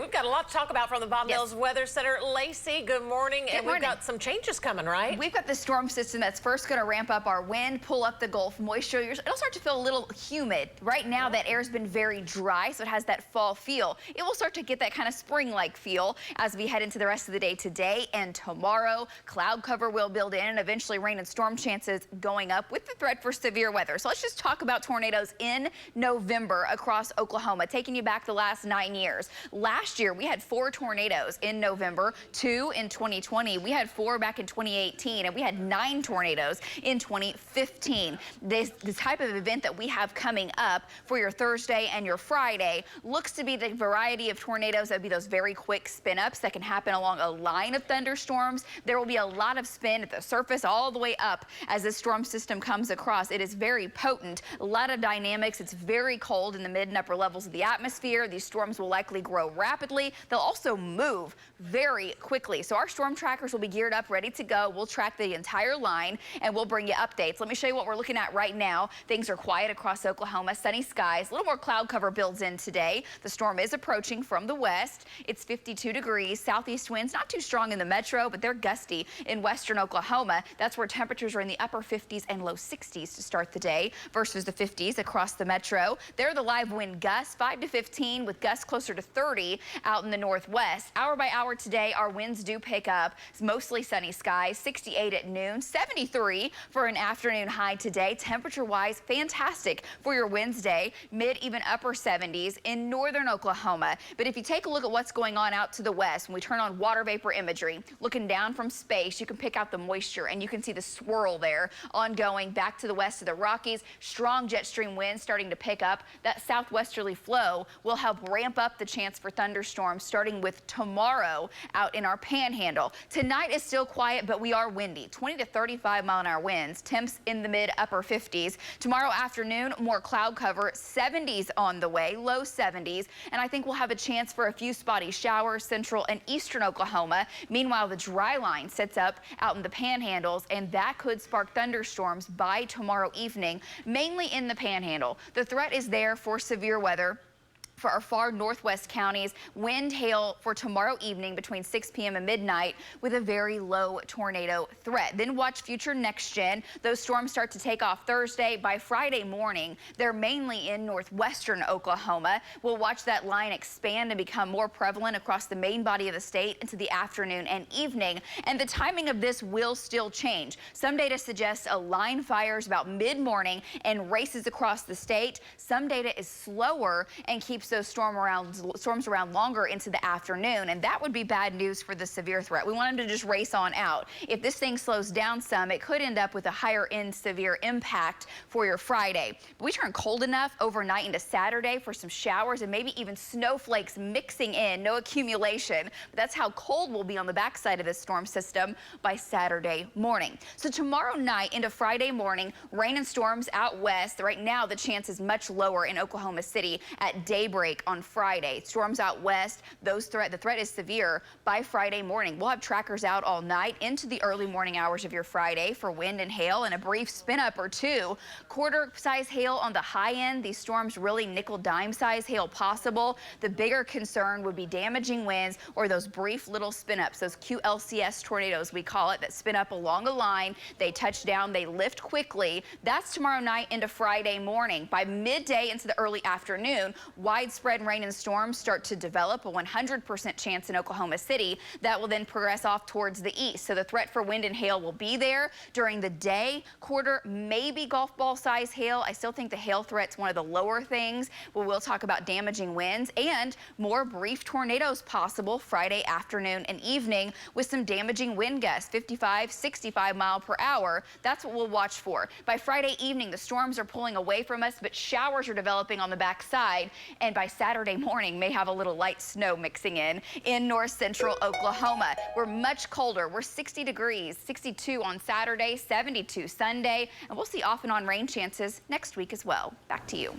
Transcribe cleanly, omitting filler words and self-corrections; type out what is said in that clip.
We've got a lot to talk about from the Bob Mills Weather Center. Lacey, good morning. We've got some changes coming, right? We've got the storm system that's first going to ramp up our wind, pull up the Gulf moisture. It'll start to feel a little humid. Right now, that air's been very dry, so it has that fall feel. It will start to get that kind of spring-like feel as we head into the rest of the day today and tomorrow. Cloud cover will build in and eventually rain and storm chances going up with the threat for severe weather. So let's just talk about tornadoes in November across Oklahoma, taking you back the last 9 years. Last year, we had 4 tornadoes in November, 2 in 2020. We had 4 back in 2018, and we had 9 tornadoes in 2015. This type of event that we have coming up for your Thursday and your Friday looks to be the variety of tornadoes that would be those very quick spin-ups that can happen along a line of thunderstorms. There will be a lot of spin at the surface all the way up as this storm system comes across. It is very potent, a lot of dynamics. It's very cold in the mid and upper levels of the atmosphere. These storms will likely grow rapidly. They'll also move very quickly. So our storm trackers will be geared up, ready to go. We'll track the entire line and we'll bring you updates. Let me show you what we're looking at right now. Things are quiet across Oklahoma, sunny skies, a little more cloud cover builds in today. The storm is approaching from the west. It's 52 degrees, southeast winds, not too strong in the metro, but they're gusty in western Oklahoma. That's where temperatures are in the upper 50s and low 60s to start the day versus the 50s across the metro. There are the live wind gusts, 5 to 15 with gusts closer to 30 out in the northwest. Hour by hour today, our winds do pick up. It's mostly sunny skies, 68 at noon, 73 for an afternoon high today. Temperature-wise, fantastic for your Wednesday, mid even upper 70s in northern Oklahoma. But if you take a look at what's going on out to the west, when we turn on water vapor imagery, looking down from space, you can pick out the moisture and you can see the swirl there ongoing back to the west of the Rockies. Strong jet stream winds starting to pick up. That southwesterly flow will help ramp up the chance for thunderstorms starting with tomorrow out in our panhandle. Tonight is still quiet, but we are windy, 20 to 35 mile-an-hour winds, temps in the mid upper 50s. Tomorrow afternoon, more cloud cover, 70s on the way, low 70s, and I think we'll have a chance for a few spotty showers central and eastern Oklahoma. Meanwhile, the dry line sets up out in the panhandles, and that could spark thunderstorms by tomorrow evening, mainly in the panhandle. The threat is there for severe weather for our far northwest counties. Wind, hail for tomorrow evening between 6 p.m. and midnight with a very low tornado threat. Then watch future next gen. Those storms start to take off Thursday. By Friday morning, they're mainly in northwestern Oklahoma. We'll watch that line expand and become more prevalent across the main body of the state into the afternoon and evening. And the timing of this will still change. Some data suggests a line fires about mid-morning and races across the state. Some data is slower and keeps those storms around longer into the afternoon, and that would be bad news for the severe threat. We want them to just race on out. If this thing slows down some, it could end up with a higher end severe impact for your Friday. But we turn cold enough overnight into Saturday for some showers and maybe even snowflakes mixing in, no accumulation. But that's how cold we'll be on the backside of this storm system by Saturday morning. So tomorrow night into Friday morning, rain and storms out west. Right now, the chance is much lower in Oklahoma City at daybreak on Friday. Storms out west, the threat is severe by Friday morning. We'll have trackers out all night into the early morning hours of your Friday for wind and hail and a brief spin up or two. Quarter size hail on the high end. These storms really nickel dime size hail possible. The bigger concern would be damaging winds or those brief little spin ups, those QLCS tornadoes we call it, that spin up along a line. They touch down, they lift quickly. That's tomorrow night into Friday morning. By midday into the early afternoon, widespread rain and storms start to develop, a 100% chance in Oklahoma City. That will then progress off towards the east. So the threat for wind and hail will be there during the day. Quarter, maybe golf ball size hail. I still think the hail threat's one of the lower things. We'll talk about damaging winds and more brief tornadoes possible Friday afternoon and evening with some damaging wind gusts, 55, 65 mile per hour. That's what we'll watch for. By Friday evening, the storms are pulling away from us, but showers are developing on the backside. And by Saturday morning, may have a little light snow mixing in north central Oklahoma. We're much colder. We're 60 degrees, 62 on Saturday, 72 Sunday, and we'll see off and on rain chances next week as well. Back to you.